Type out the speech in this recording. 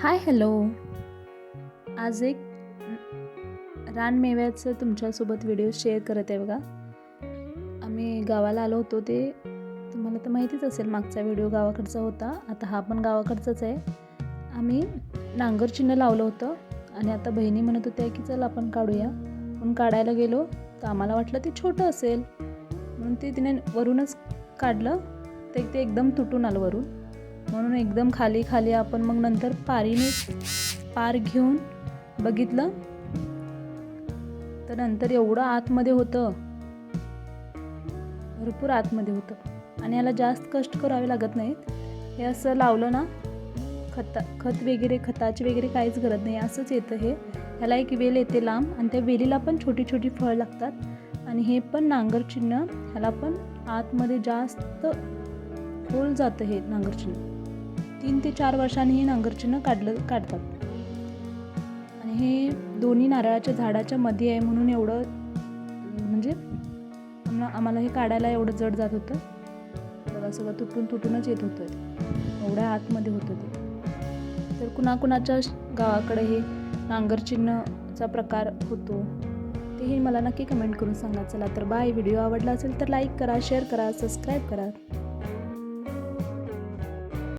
Hi hello. आज एक रानमेव्याचं तुमच्यासोबत व्हिडिओ शेअर करत आहे बघा. आम्ही गावाला आलो होतो, ते तुम्हाला तर माहितीच असेल. मागचा व्हिडिओ गावाकडचा होता, आता हा पण गावाकडचाच आहे. आम्ही नांगर चिन्ह लावलं होतं आणि आता बहिणी म्हणत होत्या की चल आपण काढूया. पण काढायला गेलो तर आम्हाला वाटलं ते छोटं असेल, म्हणून तिने वरूनच काढलं. ते एकदम तुटून आलं वरून, म्हणून एकदम खाली खाली आपण मग नंतर पार घेऊन बघितलं तर नंतर एवढं आतमध्ये होतं, भरपूर आतमध्ये होतं. आणि याला जास्त कष्ट करावे लागत नाहीत. हे असं लावलं ना, खत वगैरे, खताची वगैरे काहीच गरज नाही, असंच येतं हे. ह्याला एक वेल येते लांब आणि त्या वेलीला पण छोटी छोटी फळं लागतात. आणि हे पण नांगर चिन्ह, ह्याला पण आतमध्ये जास्त खोल जातं हे नांगर चिन्ह. 3 ते 4 वर्षांनी हे नांगर चिन्ह काढतात. आणि हे दोन्ही नारळाच्या झाडाच्या मध्ये आहे, म्हणून एवढं म्हणजे आम्हाला हे काढायला एवढं जड जात होतं. बघा, सगळं तुटूनच येत होतं, एवढ्या आतमध्ये होतं ते. तर कुणाकुणाच्या गावाकडे हे नांगर चिन्हचा प्रकार होतो तेही मला नक्की कमेंट करून सांगा. चला तर बाय. व्हिडिओ आवडला असेल तर लाईक करा, शेअर करा, सबस्क्राईब करा.